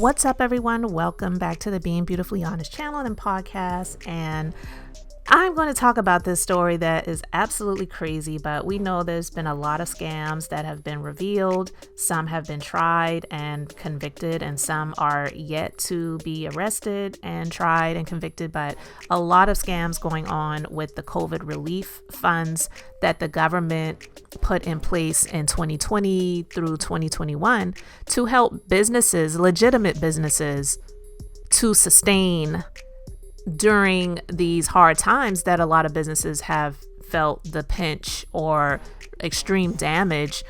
What's up, everyone? Welcome back to the Being Beautifully Honest channel and podcast. And I'm going to talk about this story that is absolutely crazy, but we know there's been a lot of scams that have been revealed. Some have been tried and convicted, and some are yet to be arrested and tried and convicted. But a lot of scams going on with the COVID relief funds that the government put in place in 2020 through 2021 to help businesses, legitimate businesses, to sustain during these hard times that a lot of businesses have felt the pinch or extreme damage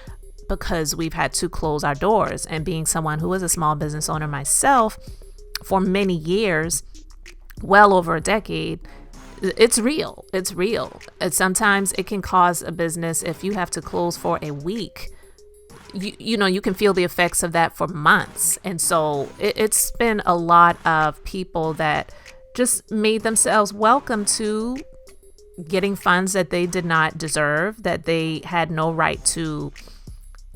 because we've had to close our doors. And being someone who is a small business owner myself for many years, well over a decade, it's real. It's real. And sometimes it can cause a business, if you have to close for a week, you can feel the effects of that for months. And so it's been a lot of people that just made themselves welcome to getting funds that they did not deserve, that they had no right to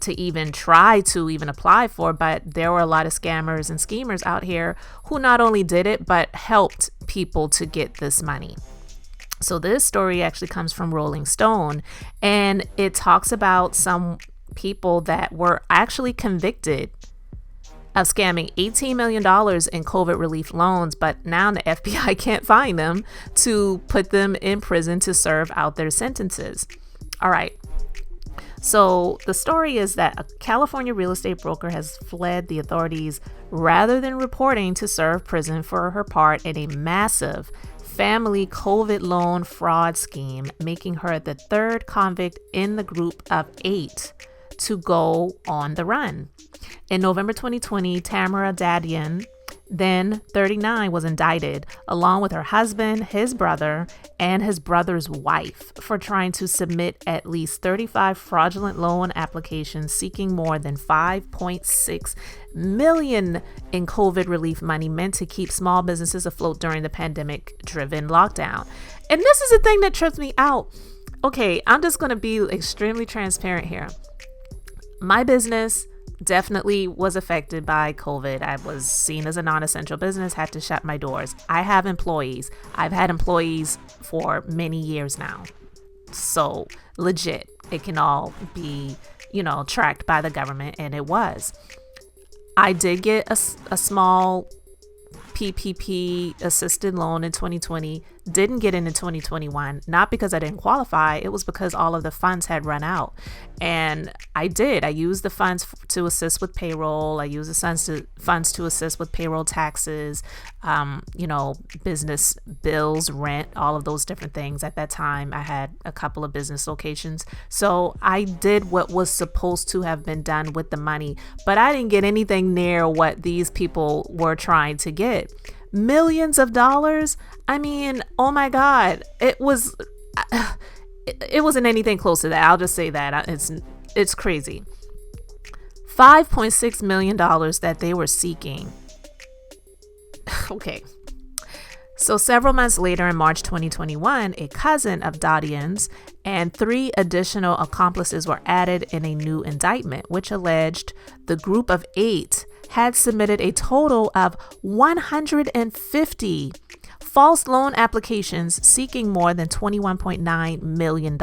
even try to even apply for. But there were a lot of scammers and schemers out here who not only did it, but helped people to get this money. So this story actually comes from Rolling Stone, and it talks about some people that were actually convicted of scamming $18 million in COVID relief loans, but now the FBI can't find them to put them in prison to serve out their sentences. All right. So the story is that a California real estate broker has fled the authorities rather than reporting to serve prison for her part in a massive family COVID loan fraud scheme, making her the third convict in the group of 8 to go on the run. In November 2020, Tamara Dadian, then 39, was indicted along with her husband, his brother, and his brother's wife for trying to submit at least 35 fraudulent loan applications seeking more than $5.6 million in COVID relief money meant to keep small businesses afloat during the pandemic-driven lockdown. And this is the thing that trips me out. Okay, I'm just going to be extremely transparent here. My business definitely was affected by COVID. I was seen as a non-essential business, had to shut my doors. I have employees. I've had employees for many years now. So legit, it can all be, tracked by the government, and it was. I did get a small PPP assisted loan in 2020, didn't get it in 2021, not because I didn't qualify, it was because all of the funds had run out. And I used the funds to assist with payroll. I used the funds to assist with payroll taxes, business bills, rent, all of those different things. At that time, I had a couple of business locations. So I did what was supposed to have been done with the money, but I didn't get anything near what these people were trying to get. Millions of dollars. I mean, oh my God, it wasn't anything close to that. I'll just say that it's crazy. $5.6 million that they were seeking. Okay. So several months later, in March 2021, a cousin of Dadian's and 3 additional accomplices were added in a new indictment, which alleged the group of 8 had submitted a total of 150 false loan applications seeking more than $21.9 million.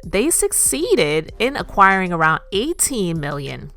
They succeeded in acquiring around $18 million.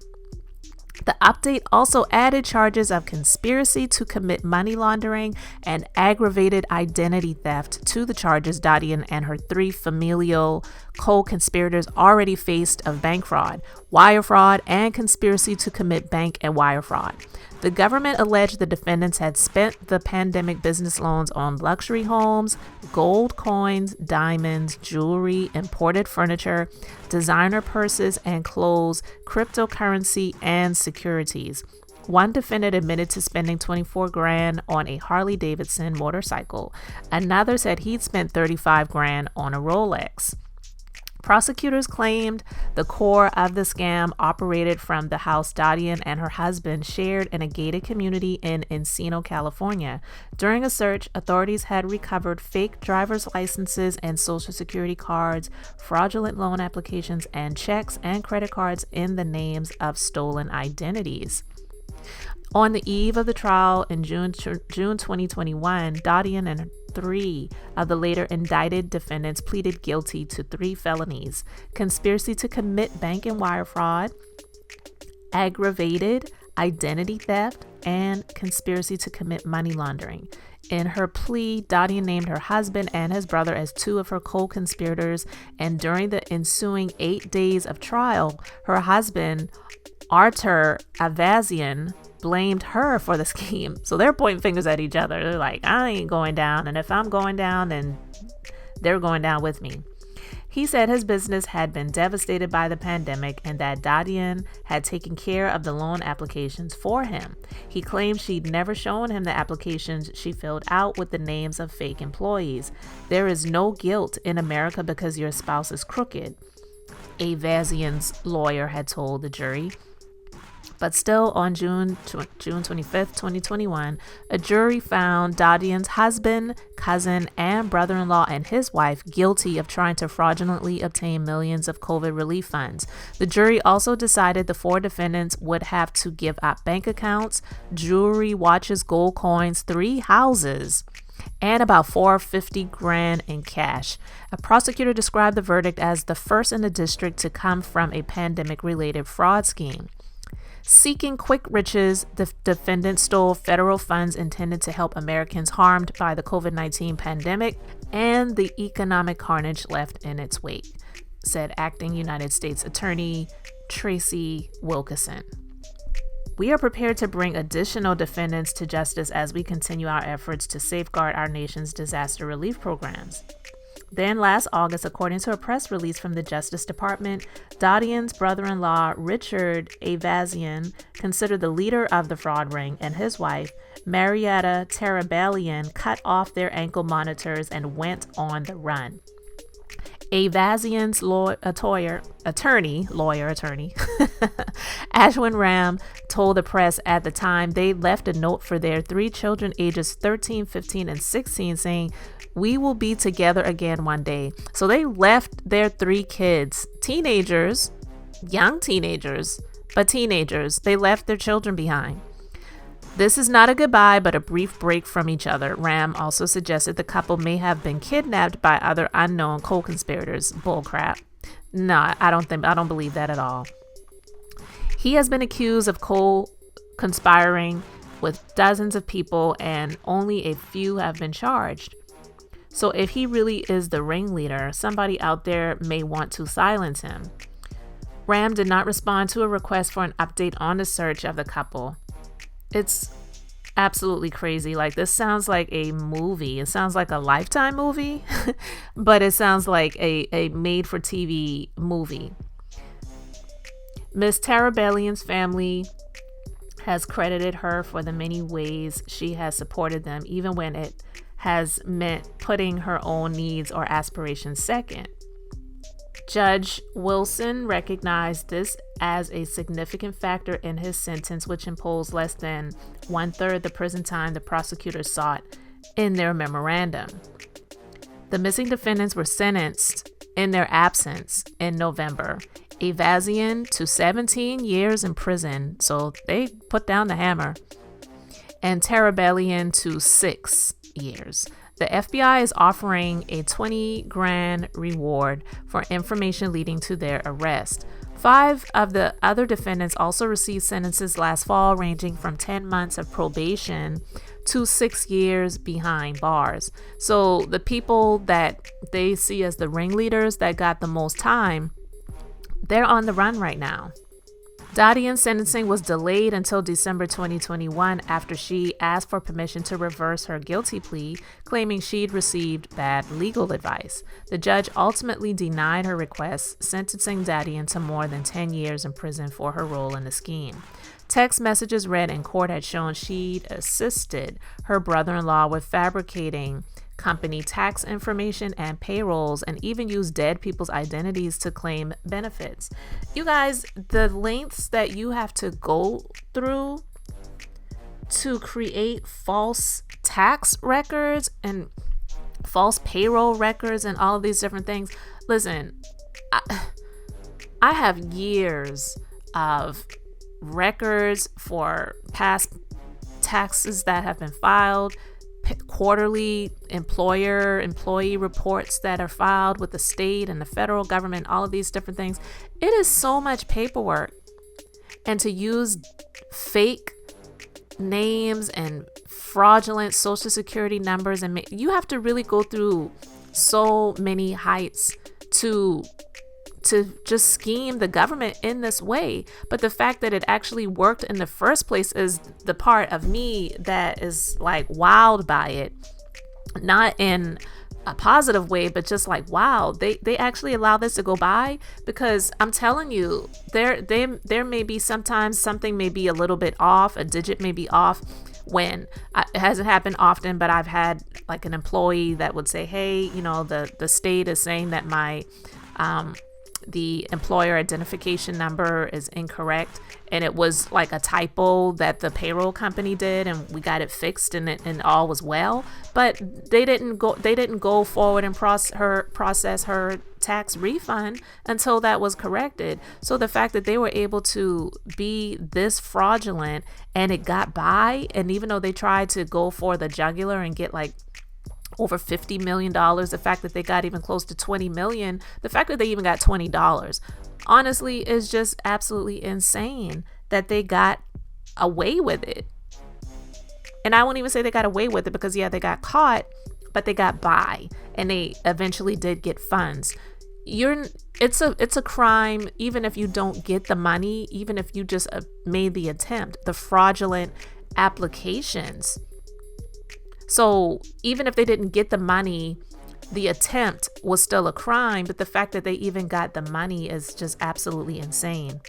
The update also added charges of conspiracy to commit money laundering and aggravated identity theft to the charges Dadian and her 3 familial co-conspirators already faced of bank fraud, wire fraud, and conspiracy to commit bank and wire fraud. The government alleged the defendants had spent the pandemic business loans on luxury homes, gold coins, diamonds, jewelry, imported furniture, designer purses and clothes, cryptocurrency, and securities. One defendant admitted to spending $24,000 on a Harley Davidson motorcycle. Another said he'd spent $35,000 on a Rolex. Prosecutors claimed the core of the scam operated from the house Dadian and her husband shared in a gated community in Encino, California. During a search, authorities had recovered fake driver's licenses and social security cards, fraudulent loan applications, and checks and credit cards in the names of stolen identities. On the eve of the trial in June 2021, Dadian and 3 of the later indicted defendants pleaded guilty to 3 felonies: conspiracy to commit bank and wire fraud, aggravated identity theft, and conspiracy to commit money laundering. In her plea, Dadian named her husband and his brother as 2 of her co-conspirators, and during the ensuing 8 days of trial, her husband, Artur Avazian, blamed her for the scheme. So they're pointing fingers at each other. They're like, I ain't going down, and if I'm going down, then they're going down with me. He said his business had been devastated by the pandemic and that Dadian had taken care of the loan applications for him. He claimed she'd never shown him the applications she filled out with the names of fake employees. There is no guilt in America because your spouse is crooked, Avazian's lawyer had told the jury. But still, on June 25th, 2021, a jury found Dadian's husband, cousin, and brother-in-law and his wife guilty of trying to fraudulently obtain millions of COVID relief funds. The jury also decided the 4 defendants would have to give up bank accounts, jewelry, watches, gold coins, 3 houses, and about $450,000 in cash. A prosecutor described the verdict as the first in the district to come from a pandemic-related fraud scheme. Seeking quick riches, the defendant stole federal funds intended to help Americans harmed by the COVID-19 pandemic and the economic carnage left in its wake, said acting United States Attorney Tracy Wilkerson. We are prepared to bring additional defendants to justice as we continue our efforts to safeguard our nation's disaster relief programs. Then last August, according to a press release from the Justice Department, Dadian's brother-in-law, Richard Avazian, considered the leader of the fraud ring, and his wife, Marietta Tarabellian, cut off their ankle monitors and went on the run. Avazian's attorney, Ashwin Ram, told the press at the time they left a note for their 3 children ages 13, 15, and 16 saying, "We will be together again one day." So they left their 3 kids, teenagers, young teenagers, but teenagers. They left their children behind. This is not a goodbye, but a brief break from each other. Ram also suggested the couple may have been kidnapped by other unknown co-conspirators. Bullcrap. No, I don't believe that at all. He has been accused of co-conspiring with dozens of people, and only a few have been charged. So if he really is the ringleader, somebody out there may want to silence him. Ram did not respond to a request for an update on the search of the couple. It's absolutely crazy. Like, this sounds like a movie. It sounds like a Lifetime movie, but it sounds like a made-for-TV movie. Miss Tarabellian's family has credited her for the many ways she has supported them, even when it has meant putting her own needs or aspirations second. Judge Wilson recognized this as a significant factor in his sentence, which imposed less than 1/3 the prison time the prosecutors sought in their memorandum. The missing defendants were sentenced in their absence in November. Avazian to 17 years in prison, so they put down the hammer, and Tarabellian to 6 years. The FBI is offering a $20,000 reward for information leading to their arrest. 5 of the other defendants also received sentences last fall, ranging from 10 months of probation to 6 years behind bars. So the people that they see as the ringleaders that got the most time, they're on the run right now. Dadian's sentencing was delayed until December 2021 after she asked for permission to reverse her guilty plea, claiming she'd received bad legal advice. The judge ultimately denied her request, sentencing Dadian to more than 10 years in prison for her role in the scheme. Text messages read in court had shown she'd assisted her brother-in-law with fabricating company tax information and payrolls, and even used dead people's identities to claim benefits. You guys, the lengths that you have to go through to create false tax records and false payroll records and all of these different things. Listen, I have years of records for past taxes that have been filed, quarterly employee reports that are filed with the state and the federal government, all of these different things. It is so much paperwork. And to use fake names and fraudulent social security numbers, and you have to really go through so many heights to just scheme the government in this way. But the fact that it actually worked in the first place is the part of me that is like wowed by it. Not in a positive way, but just like, wow, they actually allow this to go by. Because I'm telling you, there may be sometimes something may be a little bit off, a digit may be off. When it hasn't happened often, but I've had like an employee that would say, hey, you know, the state is saying that my the employer identification number is incorrect, and it was like a typo that the payroll company did, and we got it fixed, and all was well. But they didn't go forward and process her tax refund until that was corrected. So the fact that they were able to be this fraudulent and it got by, and even though they tried to go for the jugular and get like over $50 million, the fact that they got even close to $20 million, the fact that they even got $20, honestly, is just absolutely insane that they got away with it. And I won't even say they got away with it, because yeah, they got caught, but they got by, and they eventually did get funds. It's a crime, even if you don't get the money, even if you just made the attempt, the fraudulent applications. So even if they didn't get the money, the attempt was still a crime, but the fact that they even got the money is just absolutely insane.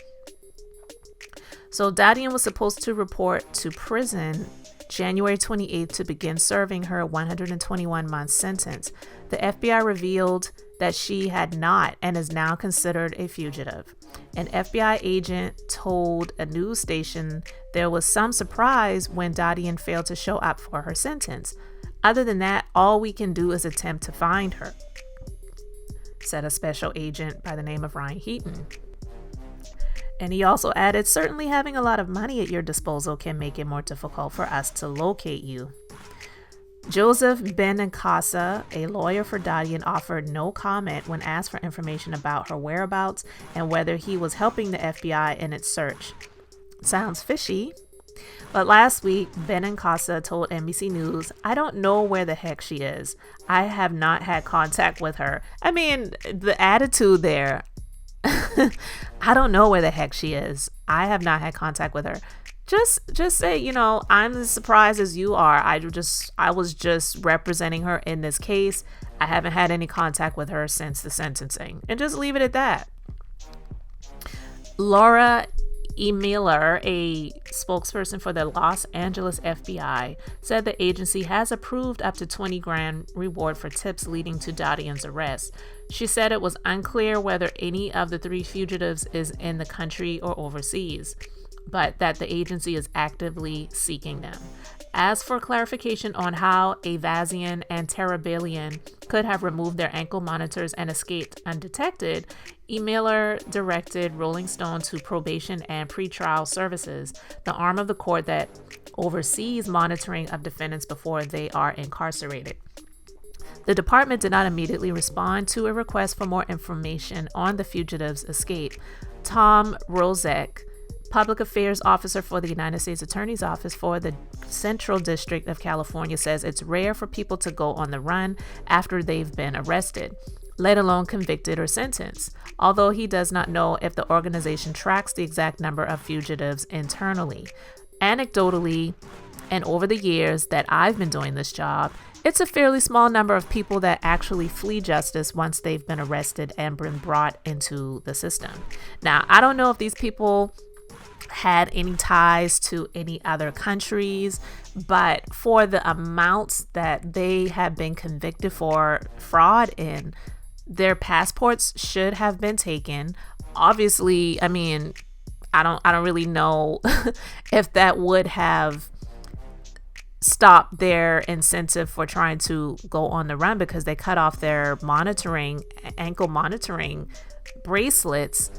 So Dadian was supposed to report to prison January 28th to begin serving her 121-month sentence. The FBI revealed that she had not and is now considered a fugitive. An FBI agent told a news station there was some surprise when Dadian failed to show up for her sentence. Other than that, all we can do is attempt to find her, said a special agent by the name of Ryan Heaton. And he also added, certainly having a lot of money at your disposal can make it more difficult for us to locate you. Joseph Benincasa, a lawyer for Dadian, offered no comment when asked for information about her whereabouts and whether he was helping the FBI in its search. Sounds fishy. But last week, Benincasa told NBC News, I don't know where the heck she is. I have not had contact with her. I mean, the attitude there. I don't know where the heck she is. I have not had contact with her. Just say, you know, I'm as surprised as you are. I was just representing her in this case. I haven't had any contact with her since the sentencing, and just leave it at that. Laura E. Miller, a spokesperson for the Los Angeles FBI, said the agency has approved up to $20,000 reward for tips leading to Dadian's arrest. She said it was unclear whether any of the three fugitives is in the country or overseas, but that the agency is actively seeking them. As for clarification on how Avazian and Terabellian could have removed their ankle monitors and escaped undetected, E. Miller directed Rolling Stone to Probation and Pretrial Services, the arm of the court that oversees monitoring of defendants before they are incarcerated. The department did not immediately respond to a request for more information on the fugitives' escape. Tom Rozek, Public Affairs Officer for the United States Attorney's Office for the Central District of California, says it's rare for people to go on the run after they've been arrested, let alone convicted or sentenced, although he does not know if the organization tracks the exact number of fugitives internally. Anecdotally, and over the years that I've been doing this job, it's a fairly small number of people that actually flee justice once they've been arrested and been brought into the system. Now, I don't know if these people had any ties to any other countries, but for the amounts that they have been convicted for fraud in, their passports should have been taken. Obviously, I mean, I don't really know if that would have stopped their incentive for trying to go on the run, because they cut off their ankle monitoring bracelets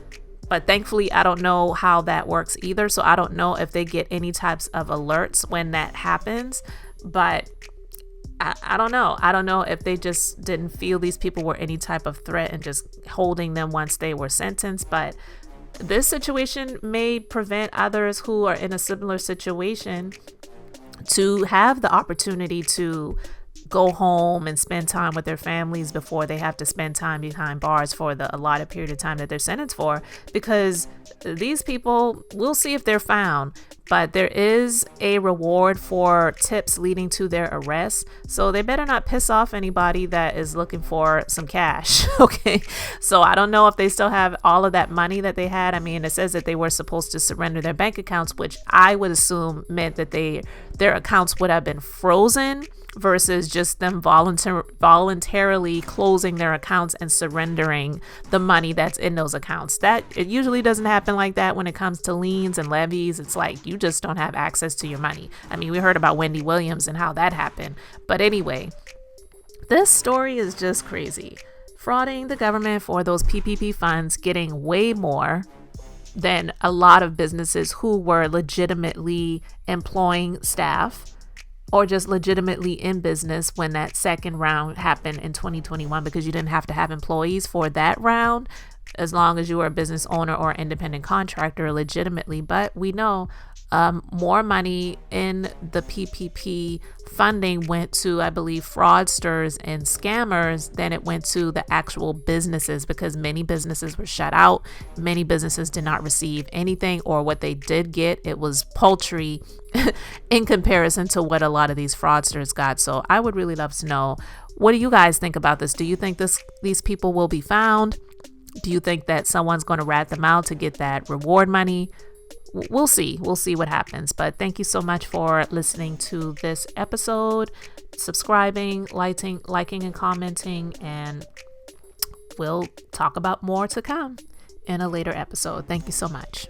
But thankfully, I don't know how that works either. So I don't know if they get any types of alerts when that happens. But I don't know. I don't know if they just didn't feel these people were any type of threat and just holding them once they were sentenced. But this situation may prevent others who are in a similar situation to have the opportunity to go home and spend time with their families before they have to spend time behind bars for the allotted period of time that they're sentenced for, because these people, we'll see if they're found, but there is a reward for tips leading to their arrest. So they better not piss off anybody that is looking for some cash. Okay. So I don't know if they still have all of that money that they had. I mean, it says that they were supposed to surrender their bank accounts, which I would assume meant that their accounts would have been frozen versus just them voluntarily closing their accounts and surrendering the money that's in those accounts. That it usually doesn't happen like that when it comes to liens and levies. It's like you just don't have access to your money. I mean, we heard about Wendy Williams and how that happened. But anyway, this story is just crazy. Frauding the government for those PPP funds, getting way more than a lot of businesses who were legitimately employing staff or just legitimately in business when that second round happened in 2021, because you didn't have to have employees for that round as long as you were a business owner or independent contractor legitimately. But we know more money in the PPP funding went to, I believe, fraudsters and scammers than it went to the actual businesses, because many businesses were shut out. Many businesses did not receive anything, or what they did get, it was paltry in comparison to what a lot of these fraudsters got. So I would really love to know, what do you guys think about this? Do you think these people will be found? Do you think that someone's going to rat them out to get that reward money? We'll see. We'll see what happens. But thank you so much for listening to this episode, subscribing, liking and commenting, and we'll talk about more to come in a later episode. Thank you so much.